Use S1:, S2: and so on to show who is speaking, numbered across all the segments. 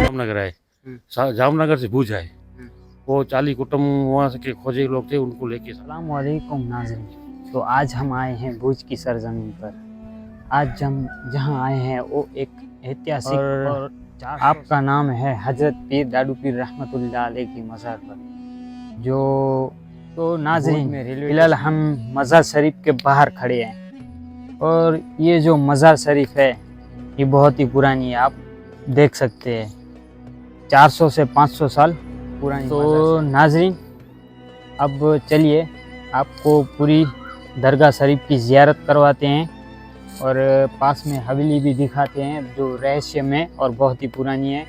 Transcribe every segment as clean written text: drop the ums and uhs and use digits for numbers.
S1: जामनगर आए, जामनगर से भूज आए। वो 40 कुटुंब वहाँ से के खोजे लोग थे, उनको लेके।
S2: अस्सलाम वालेकुम नाज़रीन। तो आज हम आए हैं भूज की सरजमीन पर। आज हम जहाँ आए हैं वो एक ऐतिहासिक और आपका नाम है हजरत पीर दादू पीर रहमतुल्लाह अलैह की मज़ार पर। जो तो नाज़रीन फिलहाल हम मज़ार शरीफ के बाहर खड़े हैं और ये जो मज़ार शरीफ है ये बहुत ही पुरानी है, आप देख सकते हैं 400 से 500 साल पुरानी। तो नाज़रीन अब चलिए आपको पूरी दरगाह शरीफ की ज़ियारत करवाते हैं और पास में हवेली भी दिखाते हैं जो रहस्यमय और बहुत ही पुरानी है,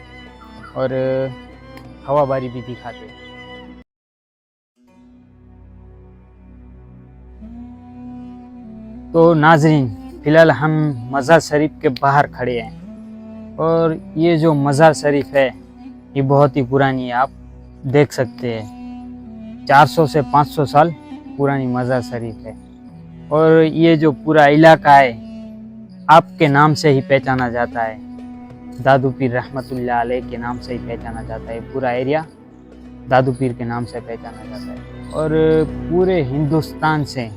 S2: और हवाबारी भी दिखाते हैं। तो नाज़रीन फ़िलहाल हम मज़ार शरीफ के बाहर खड़े हैं और ये जो मज़ार शरीफ है ये बहुत ही पुरानी है, आप देख सकते हैं 400 से 500 साल पुरानी मज़ार शरीफ है। और ये जो पूरा इलाका है आपके नाम से ही पहचाना जाता है, दादू पीर रहमतुल्लाह अलैह के नाम से ही पहचाना जाता है। पूरा एरिया दादू पीर के नाम से पहचाना जाता है और पूरे हिंदुस्तान से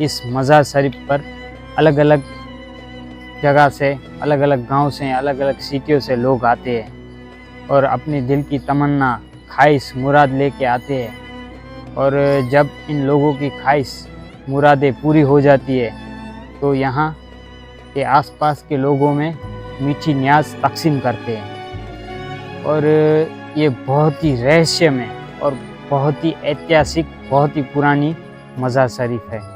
S2: इस मज़ार शरीफ पर अलग अलग जगह से, अलग अलग गांव से, अलग अलग सिटियों से लोग आते हैं और अपने दिल की तमन्ना, ख्वाहिश, मुराद लेके आते हैं। और जब इन लोगों की ख्वाहिश, मुरादें पूरी हो जाती है तो यहाँ के आसपास के लोगों में मीठी न्याज तकसीम करते हैं। और ये बहुत ही रहस्यमय और बहुत ही ऐतिहासिक, बहुत ही पुरानी मज़ार शरीफ है।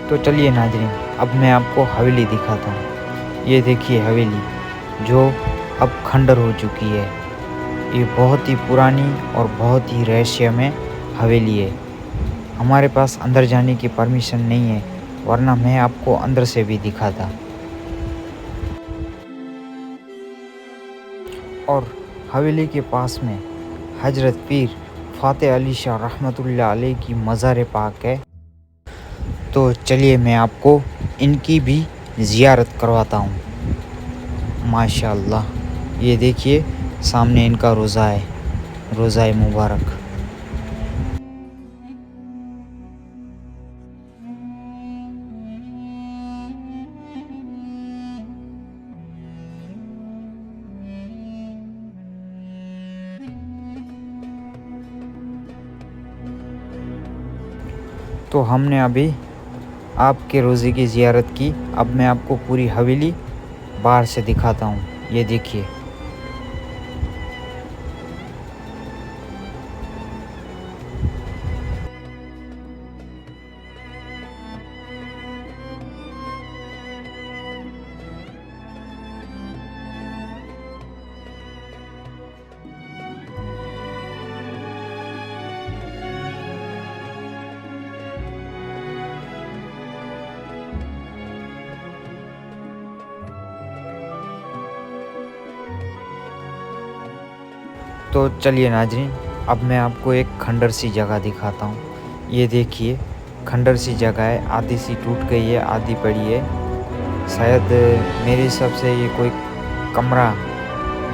S3: तो चलिए नाजरीन, अब मैं आपको हवेली दिखाता हूँ। ये देखिए हवेली जो अब खंडर हो चुकी है। ये बहुत ही पुरानी और बहुत ही रहस्यमय हवेली है। हमारे पास अंदर जाने की परमिशन नहीं है, वरना मैं आपको अंदर से भी दिखाता। और हवेली के पास में हजरत पीर फ़ातेह अली शाह रहमतुल्लाह अलैह की मज़ार पाक है। तो चलिए मैं आपको इनकी भी ज़ियारत करवाता हूँ। माशाअल्लाह, ये देखिए सामने इनका रोज़ा है, रोज़ा मुबारक। तो हमने अभी आपके रोज़े की ज़ियारत की। अब मैं आपको पूरी हवेली बाहर से दिखाता हूँ। ये देखिए। तो चलिए नाजरीन, अब मैं आपको एक खंडर सी जगह दिखाता हूँ। ये देखिए खंडर सी जगह है, आधी सी टूट गई है, आधी पड़ी है। शायद मेरे हिसाब से ये कोई कमरा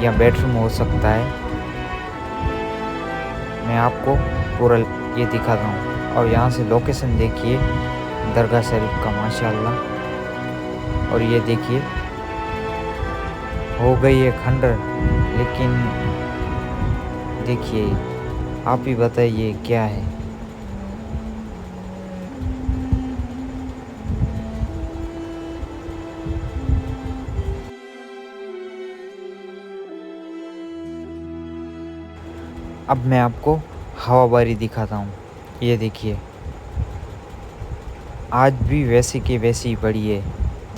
S3: या बेडरूम हो सकता है। मैं आपको पूरा ये दिखाता हूँ। और यहाँ से लोकेशन देखिए दरगाह शरीफ का, माशाल्लाह। और ये देखिए हो गई है खंडर, लेकिन देखिए, आप ही बताइए क्या है। अब मैं आपको हवाबारी दिखाता हूँ। ये देखिए, आज भी वैसी की वैसी पड़ी है।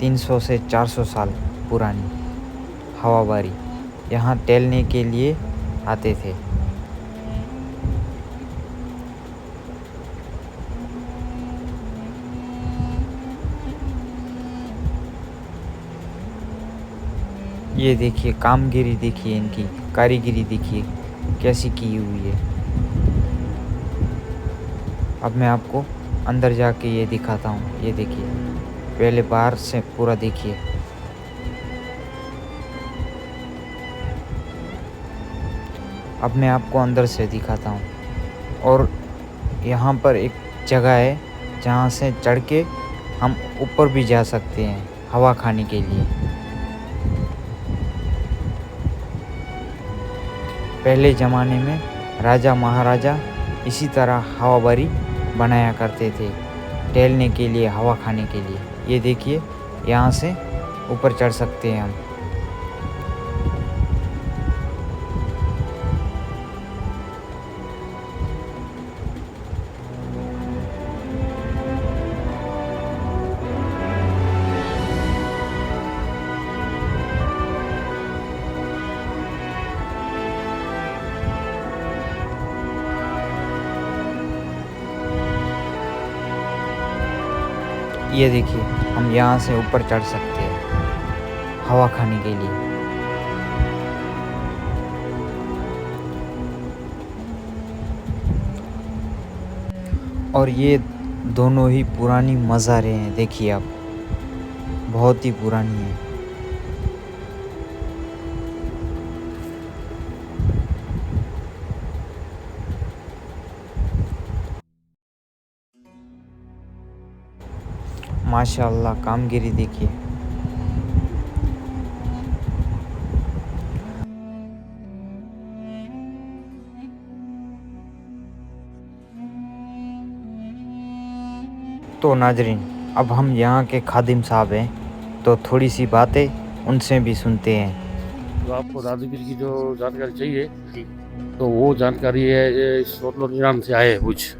S3: 300 से 400 साल पुरानी हवाबारी यहाँ टहलने के लिए आते थे। ये देखिए, कामगिरी देखिए, इनकी कारीगिरी देखिए कैसी की हुई है। अब मैं आपको अंदर जाके ये दिखाता हूँ। ये देखिए, पहले बाहर से पूरा देखिए। अब मैं आपको अंदर से दिखाता हूँ। और यहाँ पर एक जगह है जहाँ से चढ़ के हम ऊपर भी जा सकते हैं हवा खाने के लिए। पहले ज़माने में राजा महाराजा इसी तरह हवाबारी बनाया करते थे टहलने के लिए, हवा खाने के लिए। ये देखिए, यहाँ से ऊपर चढ़ सकते हैं हम। ये देखिए, हम यहाँ से ऊपर चढ़ सकते हैं हवा खाने के लिए। और ये दोनों ही पुरानी मज़ारें हैं। देखिए आप, बहुत ही पुरानी है। माशाअल्लाह, कामगिरी देखिए। तो नाजरीन, अब हम यहाँ के खादिम साहब हैं, तो थोड़ी सी बातें उनसे भी सुनते हैं।
S1: तो आपको दादी पीर की जो जानकारी चाहिए तो वो जानकारी है, ये मतलब ईरान से आए कुछ।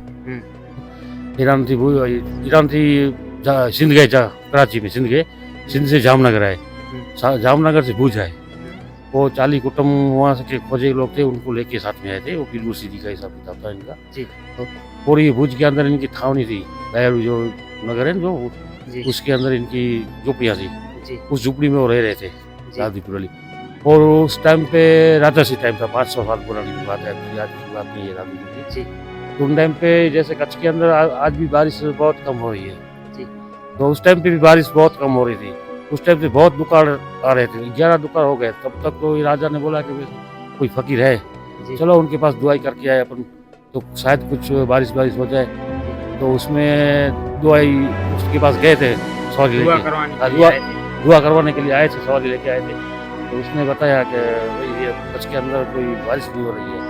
S1: ईरान थी वो, ईरान थी सिंध गए, कराची में सिंध गए, सिंध से जामनगर आए, जामनगर से भूज आए। वो 40 कुटुंब वहाँ से के खोजे लोग थे, उनको लेके साथ में आए थे। वो पीर मुर्शिदी का हिसाब किताब था इनका। तो पूरी भुज के अंदर इनकी छावनी थी, दयालु जो नगर है जो, उसके अंदर इनकी झोपड़ियाँ थी। उस झोपड़ी में वो रह रहे थे दादी पीर वाली। और उस टाइम पे राजसी टाइम था, 500 साल पुरानी की बात है, आज की बात नहीं है दादी पीर की। तो उन टाइम पे जैसे कच्छ के अंदर आज भी बारिश बहुत कम हो रही है, तो उस टाइम पे भी बारिश बहुत कम हो रही थी। उस टाइम से बहुत दुकान आ रहे थे, 11 दुकान हो गए। तब तक तो राजा ने बोला कि कोई फकीर है, चलो उनके पास दुआई करके आए अपन, तो शायद कुछ बारिश हो जाए। तो उसमें दुआई उसके पास गए थे, सवारी लेके दुआ करवाने के लिए आए थे, सवारी लेके आए थे। तो उसने बताया कि भाई ये कच्छ के अंदर कोई बारिश नहीं हो रही है।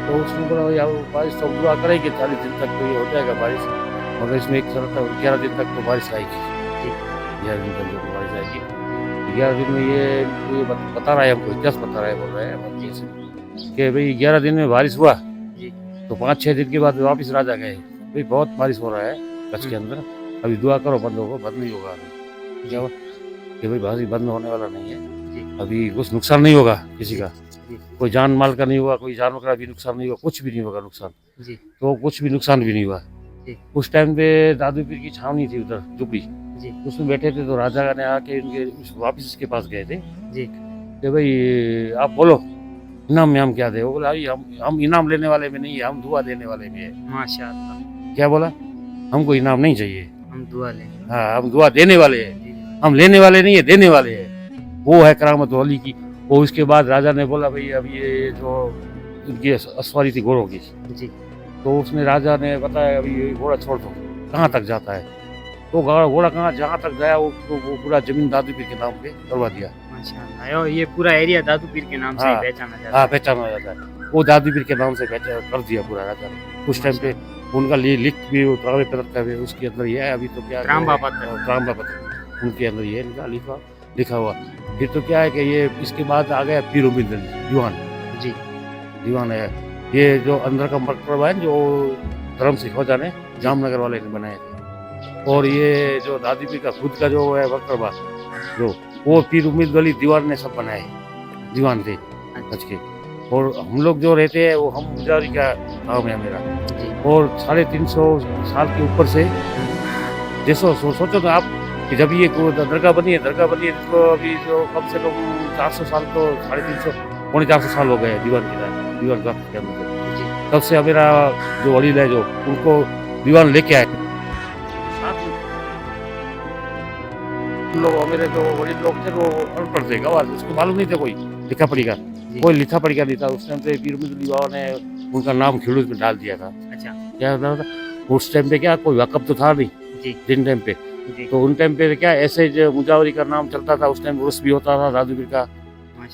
S1: तो उसने बोला भाई अब बारिश तो दुआ करेंगे, 40 दिन तक तो ये हो जाएगा बारिश, मगर इसमें एक शर्त है, 11 दिन तक तो बारिश आएगी। 11 दिन तक जो बारिश आएगी, 11 दिन में ये बता रहा है हमको, इतिहास बता रहा है, बोल रहा है कि भाई 11 दिन में बारिश हुआ, तो 5-6 दिन के बाद वापस राजा गए, भाई बहुत बारिश हो रहा है कच्छ के अंदर, अभी दुआ करो बंद होगा, बंद नहीं होगा अभी। क्या कि भाई बारिश बंद होने वाला नहीं है, अभी कुछ नुकसान नहीं होगा किसी का, कोई जान माल का नहीं हुआ, कोई जानवर का भी नुकसान नहीं हुआ, कुछ भी नहीं होगा नुकसान। तो कुछ भी नुकसान भी नहीं हुआ। उस टाइम पे दादू पीर की छावनी थी उधर झुपड़ी, उसमें बैठे थे। तो राजा ने आके इनके वापिस इसके पास गए थे कि भाई आप बोलो इनाम में हम क्या दे। वो बोला हम इनाम लेने वाले में नहीं है, हम दुआ देने वाले में है।
S2: माशाअल्लाह।
S1: क्या बोला, हमको इनाम नहीं चाहिए,
S2: हम दुआ लेंगे।
S1: हाँ, हम दुआ देने वाले हैं, हम लेने वाले नहीं है, देने वाले हैं। वो है करामत वली की। वो उसके बाद राजा ने बोला भाई अब ये जो इनकी असवारी थी घोड़ों की, तो उसने राजा ने बताया अभी ये घोड़ा छोड़ दो, कहाँ तक जाता है। तो घोड़ा कहाँ जहाँ तक गया वो पूरा जमीन दादू पीर के नाम पे करवा दिया।
S2: माशाल्लाह। और ये पूरा एरिया दादू पीर के नाम से ही
S1: हाँ,
S2: पहचाना जाता
S1: हाँ
S2: है।
S1: पहचाना जाता है, वो दादू पीर के नाम से पहचान कर दिया पूरा राजा ने। उस टाइम पे उनका लिख भी तांबे पत्थर का भी उसके अंदर ये है। अभी तो क्या
S2: त्रांबा पत्थर।
S1: त्रांबा पत्थर उनके अंदर ये लिखा हुआ। फिर तो क्या है कि ये इसके बाद आ गया पीर उम्मीद अली दीवान।
S2: जी।
S1: दीवान है ये जो अंदर का मकबरा है जो धर्म सिंह ख्वाजा ने जामनगर वाले ने बनाए थे। और ये जो दादी पीर का खुद का जो है मकबरा जो वो पीर उम्मीद अली दीवान ने सब बनाए, दीवान थे सच के। और हम लोग जो रहते हैं वो हम मुजारी का काम है मेरा।
S2: जी।
S1: और 350 साल के ऊपर से जैसो सोचो तो आप कि जब ये दरगाह बनी है तो अभी जो कम से कम 400 साल तो 350 पौने 400 साल हो गए दीवान के अंदर। तब से मेरा जो वलील है जो उनको दीवान लेके आए लोग। मेरे जो वलील लोग थे वो अनपढ़ थे, गवार, उसको मालूम नहीं था कोई लिखा पढ़ी का, कोई लिखा पढ़ी का नहीं था। उस टाइम पे पीर उम्मीद अली बाबा ने उनका नाम खिलूज में डाल दिया था।
S2: अच्छा।
S1: क्या होता था उस टाइम पे, क्या कोई वक़्फ़ तो था नहीं
S2: जी।
S1: जिन टाइम पे,
S2: जी।
S1: तो उन टाइम पे क्या ऐसे जो मुजावरी का नाम चलता था। उस टाइम उर्स भी होता था दादू पीर का,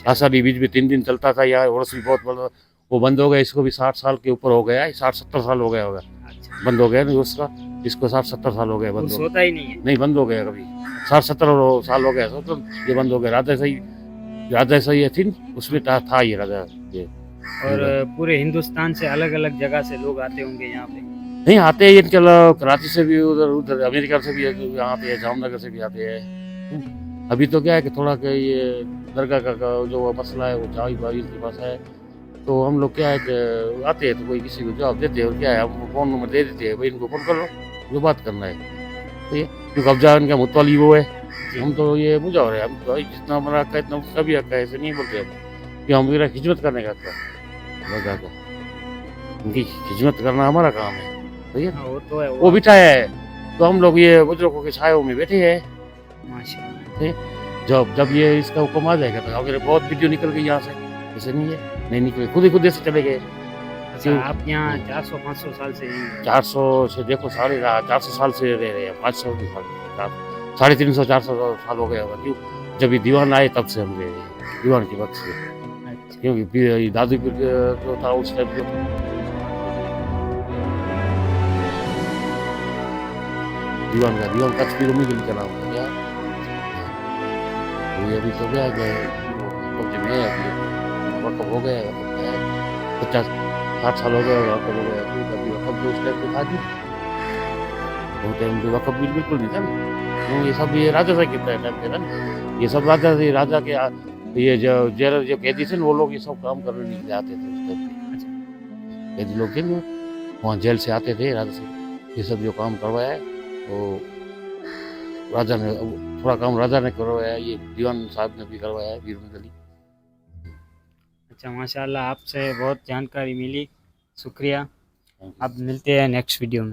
S1: आषाढ़ी बीज भी 3 दिन चलता था। यहाँ उर्स भी बहुत बड़ा, वो बंद हो गया। इसको भी 60 साल के ऊपर हो गया है, 60-70 साल हो गया होगा।
S2: अच्छा।
S1: बंद हो गया नहीं उसका, इसको 60-70 साल हो गए बंद हो गया।
S2: होता ही नहीं है।
S1: नहीं बंद हो गया कभी, 60-70 साल हो गया तो ये बंद हो गया। राजा सही थी उसमें था ये राजा ये।
S2: और पूरे हिंदुस्तान से अलग अलग जगह से लोग आते होंगे यहाँ पे।
S1: नहीं आते हैं इनके कराची से भी, उधर अमेरिका से भी यहाँ आते हैं, जामनगर से भी आते हैं। अभी तो क्या है कि थोड़ा कि ये दरगाह का जो मसला है वो चावी बावी के पास है, तो हम लोग क्या है कि आते हैं तो कोई किसी को जवाब देते हैं। और क्या है हम फ़ोन नंबर दे देते हैं, भाई इनको फ़ोन कर लो जो बात करना है। तो ये क्योंकि कब्जा इनका मुतवाली वो है, हम तो ये मुजावर है, हम तो जितना हमारा हक है इतना उसका भी हक है। ऐसे नहीं बोलते हम कि हम मेरा खिदमत करने का हक है दरगाह का, उनकी खिदमत करना हमारा काम है। तो ये
S2: वो तो है।
S1: वो बिठाया है तो हम लोग ये बुजुर्गों के छायों में बैठे हैं।
S2: माशाल्लाह।
S1: जब ये इसका हुक्म आ जाएगा तो अगर बहुत वीडियो निकल गई यहाँ से, ऐसे नहीं है, नहीं निकले, खुद ही से चले गए।
S2: अच्छा, आप यहाँ 400-500 साल से यहीं हैं?
S1: 400 से देखो 450 साल से रह रहे हैं, 500 साल 350-400 साल हो गया होगा। क्यों जब ये दीवान आए तब से हम रह रहे हैं, दीवान के वक्त से।
S2: अच्छा।
S1: क्योंकि दादू पीर जो था उस टाइम पे दीवान का पीर उम्मीद अली का नाम था क्या। तो ये अभी तो क्या है कब्जे में है, अभी वक़्फ़ हो गया है, 50-60 साल हो गए वक़्फ़ हो गया। अभी वक़्फ़ जो उस टाइम पे था नहीं, वो टाइम पे वक़्फ़ बिल्कुल नहीं था ना। ये सब ये राजा साहब के टाइम पे था ना, ये सब राजा के ये जो जेलर जो कैदी थे वो लोग ये सब काम करने नहीं आते थे उस टाइम पे। अच्छा, कैदी लोग थे ना वहाँ जेल से आते थे राजा से, ये सब जो काम करवाया है तो राजा ने थोड़ा काम राजा ने करवाया, ये दीवान साहब ने भी करवाया है, पीर उम्मीद अली।
S2: अच्छा, माशाल्लाह आपसे बहुत जानकारी मिली, शुक्रिया। अब मिलते हैं नेक्स्ट वीडियो में।